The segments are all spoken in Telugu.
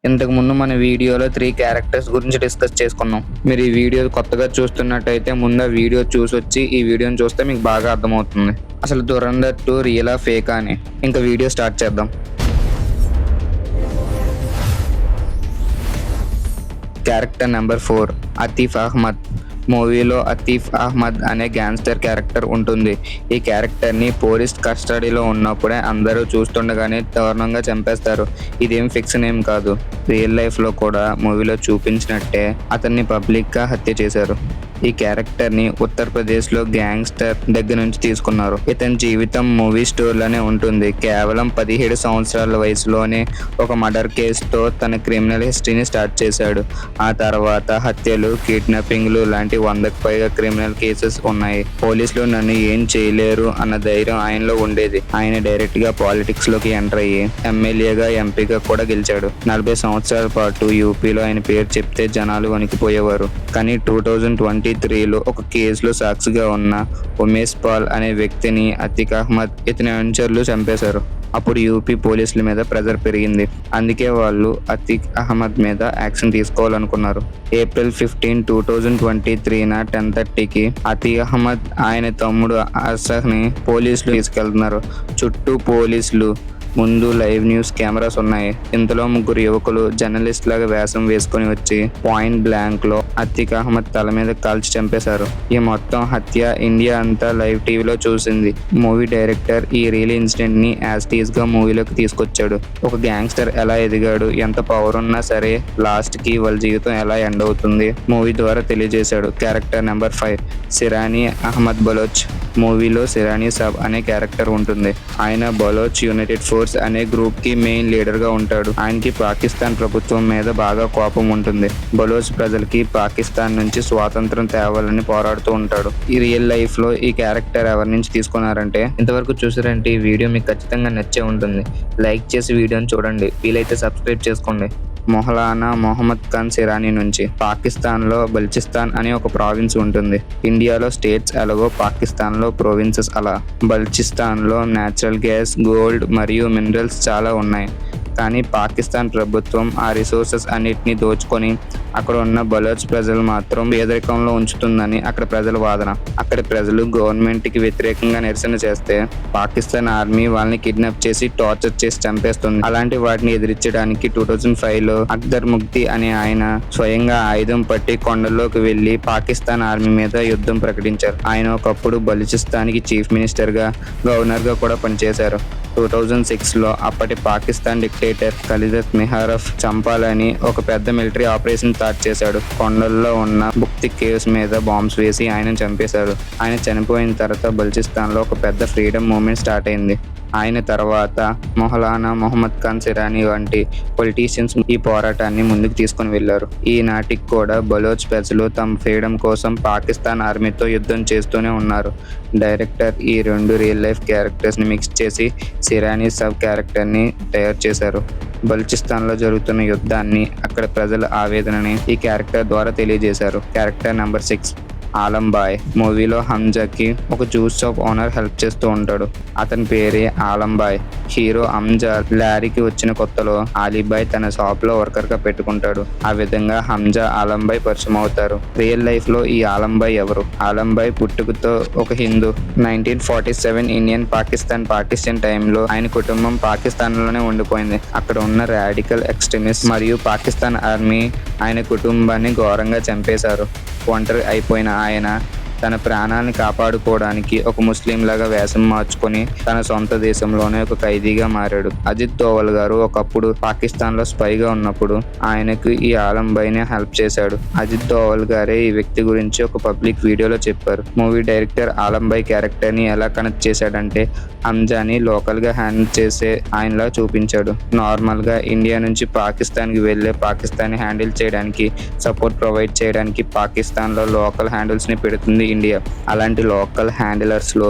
ఇంతకు ముందు మన వీడియోలో 3 క్యారెక్టర్స్ గురించి డిస్కస్ చేసుకున్నాం. మీరు ఈ వీడియో కొత్తగా చూస్తున్నట్టయితే ముందు ఆ వీడియో చూసొచ్చి ఈ వీడియోని చూస్తే మీకు బాగా అర్థమవుతుంది. అసలు 'ధురంధర్ 2' రియలా ఫేకా అని. ఇంకా వీడియో స్టార్ట్ చేద్దాం. Character number 4 Atif Ahmed. మూవీలో ఆతిఫ్ అహ్మద్ అనే గ్యాంగ్స్టర్ క్యారెక్టర్ ఉంటుంది. ఈ క్యారెక్టర్ని పోలీస్ కస్టడీలో ఉన్నప్పుడే అందరూ చూస్తుండగానే దారుణంగా చంపేస్తారు. ఇదేం ఫిక్షన్ ఏం కాదు. రియల్ లైఫ్లో కూడా మూవీలో చూపించినట్టే అతన్ని పబ్లిక్గా హత్య చేశారు. ఈ క్యారెక్టర్ని ఉత్తరప్రదేశ్లో గ్యాంగ్స్టర్ దగ్గర నుంచి తీసుకున్నారు. ఇతని జీవితం మూవీ స్టోర్లోనే ఉంటుంది. కేవలం 17 సంవత్సరాల వయసులోనే ఒక మర్డర్ కేసుతో తన క్రిమినల్ హిస్టరీని స్టార్ట్ చేశాడు. ఆ తర్వాత హత్యలు, కిడ్నాపింగ్లు లాంటి 100కు పైగా క్రిమినల్ కేసెస్ ఉన్నాయి. పోలీసులు నన్ను ఏం చేయలేరు అన్న ధైర్యం ఆయనలో ఉండేది. ఆయన డైరెక్ట్ గా పాలిటిక్స్ లోకి ఎంటర్ అయ్యి ఎమ్మెల్యేగా, ఎంపీగా కూడా గెలిచాడు. 40 సంవత్సరాల పాటు యూపీలో ఆయన పేరు చెప్తే జనాలు వణికిపోయేవారు. కానీ 2023లో ఒక కేసులో సాక్షిగా ఉన్న ఉమేష్ పాల్ అనే వ్యక్తిని అతిక్ అహ్మద్ ఇతని అనుచరులు చంపేశారు. అప్పుడు యూపీ పోలీసుల మీద ప్రెజర్ పెరిగింది. అందుకే వాళ్ళు అతిక్ అహ్మద్ మీద యాక్షన్ తీసుకోవాలనుకున్నారు. ఏప్రిల్ 15, 2023న 10:30కి అతిక్ అహ్మద్ ఆయన తమ్ముడు అర్షద్ని పోలీసులు తీసుకెళ్తున్నారు. చుట్టూ పోలీసులు, ముందు లైవ్ న్యూస్ కెమెరాస్ ఉన్నాయి. ఇంతలో 3 యువకులు జర్నలిస్ట్ లాగా వేషం వేసుకుని వచ్చి పాయింట్ బ్లాంక్ లో అతిక్ అహ్మద్ తల మీద కాల్చి చంపేశారు. ఈ మొత్తం హత్య ఇండియా అంతా లైవ్ టీవీలో చూసింది. మూవీ డైరెక్టర్ ఈ రియల్ ఇన్సిడెంట్ ని యాజ్ టీజ్ గా మూవీలోకి తీసుకొచ్చాడు. ఒక గ్యాంగ్స్టర్ ఎలా ఎదిగాడు, ఎంత పవర్ ఉన్నా సరే లాస్ట్ కి వాళ్ళ జీవితం ఎలా ఎండ్ అవుతుంది మూవీ ద్వారా తెలియజేశాడు. Character number 5 Sirani Ahmed Baloch. మూవీలో సిరానీ సబ్ అనే క్యారెక్టర్ ఉంటుంది. ఆయన బలోచ్ యునైటెడ్ ఫోర్స్ అనే గ్రూప్ కి మెయిన్ లీడర్ గా ఉంటాడు. ఆయనకి పాకిస్తాన్ ప్రభుత్వం మీద బాగా కోపం ఉంటుంది. బలోచ్ ప్రజలకి పాకిస్తాన్ నుంచి స్వాతంత్రం తేవాలని పోరాడుతూ ఉంటాడు. ఈ రియల్ లైఫ్ లో ఈ క్యారెక్టర్ ఎవరి నుంచి తీసుకున్నారంటే, ఇంతవరకు చూసారంటే ఈ వీడియో మీకు ఖచ్చితంగా నచ్చే ఉంటుంది. లైక్ చేసి వీడియోని చూడండి. వీలైతే సబ్స్క్రైబ్ చేసుకోండి. మౌలానా మొహమ్మద్ ఖాన్ సిరానీ నుంచి. పాకిస్తాన్లో బల్చిస్తాన్ అనే ఒక ప్రావిన్స్ ఉంటుంది. ఇండియాలో స్టేట్స్ ఎలాగో పాకిస్తాన్లో ప్రొవిన్సెస్ అలా. బల్చిస్తాన్లో న్యాచురల్ గ్యాస్, గోల్డ్ మరియు మినరల్స్ చాలా ఉన్నాయి. కానీ పాకిస్తాన్ ప్రభుత్వం ఆ రిసోర్సెస్ అన్నిటినీ దోచుకొని అక్కడ ఉన్న బలోచ్ ప్రజలు మాత్రం పేదరికంలో ఉంచుతుందని అక్కడ ప్రజల వాదన. అక్కడ ప్రజలు గవర్నమెంట్కి వ్యతిరేకంగా నిరసన చేస్తే పాకిస్తాన్ ఆర్మీ వాళ్ళని కిడ్నాప్ చేసి టార్చర్ చేసి చంపేస్తుంది. అలాంటి వాటిని ఎదిరించడానికి 2005లో అక్బర్ ముగ్తి అనే ఆయన స్వయంగా ఆయుధం పట్టి కొండల్లోకి వెళ్లి పాకిస్తాన్ ఆర్మీ మీద యుద్ధం ప్రకటించారు. ఆయన ఒకప్పుడు బలూచిస్తాన్కి చీఫ్ మినిస్టర్ గా, గవర్నర్ గా కూడా పనిచేశారు. 2006లో అప్పటి పాకిస్తాన్ డిక్టేటర్ ఖలీదత్ మిహారఫ్ చంపాలని ఒక పెద్ద మిలిటరీ ఆపరేషన్ స్టార్ట్ చేశాడు. కొండల్లో ఉన్న బుక్తి కేవ్స్ మీద బాంబ్స్ వేసి ఆయన చంపేశారు. ఆయన చనిపోయిన తర్వాత బలూచిస్తాన్లో ఒక పెద్ద ఫ్రీడమ్ మూవ్మెంట్ స్టార్ట్ అయింది. ఆయన తర్వాత మౌలానా మొహమ్మద్ ఖాన్ సిరానీ వంటి పొలిటీషియన్స్ ఈ పోరాటాన్ని ముందుకు తీసుకుని వెళ్లారు. ఈనాటికి కూడా బలోచ్ ప్రజలు తమ ఫ్రీడమ్ కోసం పాకిస్తాన్ ఆర్మీతో యుద్ధం చేస్తూనే ఉన్నారు. డైరెక్టర్ ఈ 2 రియల్ లైఫ్ క్యారెక్టర్స్ ని మిక్స్ చేసి సిరానీ సబ్ క్యారెక్టర్ ని తయారు చేశారు. బలూచిస్తాన్లో జరుగుతున్న యుద్ధాన్ని, అక్కడ ప్రజల ఆవేదనని ఈ క్యారెక్టర్ ద్వారా తెలియజేశారు. Character number 6 Alam Bhai. మూవీలో హంజాకి ఒక జ్యూస్ షాప్ ఓనర్ హెల్ప్ చేస్తూ ఉంటాడు. అతని పేరే ఆలం బాయ్. హీరో హంజా లారీకి వచ్చిన కొత్తలో ఆలీబాయ్ తన షాప్ లో వర్కర్ గా పెట్టుకుంటాడు. ఆ విధంగా హంజా ఆలం బాయ్ పరిచయం అవుతారు. రియల్ లైఫ్ లో ఈ ఆలం బాయ్ ఎవరు? ఆలం బాయ్ పుట్టుకతో ఒక హిందూ. 1947 ఇండియన్ పాకిస్తాన్ టైంలో ఆయన కుటుంబం పాకిస్తాన్ లోనే ఉండిపోయింది. అక్కడ ఉన్న రాడికల్ ఎక్స్ట్రీమిస్ట్ మరియు పాకిస్తాన్ ఆర్మీ ఆయన కుటుంబాన్ని ఘోరంగా చంపేశారు. ఒంటరి అయిపోయిన ఆయన తన ప్రాణాలను కాపాడుకోవడానికి ఒక ముస్లిం లాగా వేషం మార్చుకొని తన సొంత దేశంలోనే ఒక ఖైదీగా మారాడు. అజిత్ దోవల్ గారు ఒకప్పుడు పాకిస్తాన్ లో స్పైగా ఉన్నప్పుడు ఆయనకు ఈ ఆలం బాయ్నే హెల్ప్ చేశాడు. అజిత్ దోవల్ గారే ఈ వ్యక్తి గురించి ఒక పబ్లిక్ వీడియోలో చెప్పారు. Movie director Alam Bhai character ని ఎలా కనెక్ట్ చేశాడంటే, హంజాని లోకల్ గా హ్యాండిల్ చేసే ఆయనలా చూపించాడు. నార్మల్ గా ఇండియా నుంచి పాకిస్తాన్ కి వెళ్లే పాకిస్తాన్ హ్యాండిల్ చేయడానికి, సపోర్ట్ ప్రొవైడ్ చేయడానికి పాకిస్తాన్ లో లోకల్ హ్యాండిల్స్ ని పెడుతుంది ఇండియా. అలాంటి లోకల్ హ్యాండిలర్స్ లో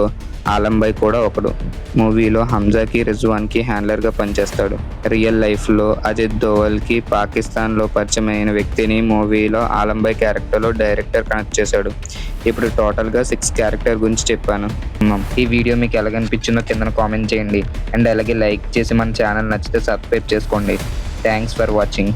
ఆలం బాయ్ కూడా ఒకడు. మూవీలో హంజాకి, రిజ్వాన్కి హ్యాండ్లర్గా పనిచేస్తాడు. రియల్ లైఫ్లో అజిత్ దోవల్కి పాకిస్తాన్లో పరిచయమైన వ్యక్తిని మూవీలో ఆలం బాయ్ క్యారెక్టర్లో డైరెక్టర్ కనెక్ట్ చేశాడు. ఇప్పుడు టోటల్గా 6 క్యారెక్టర్ గురించి చెప్పాను. ఈ వీడియో మీకు ఎలాగనిపించిందో కింద కామెంట్ చేయండి. అండ్ అలాగే లైక్ చేసి మన ఛానల్ నచ్చితే సబ్స్క్రైబ్ చేసుకోండి. Thanks for watching.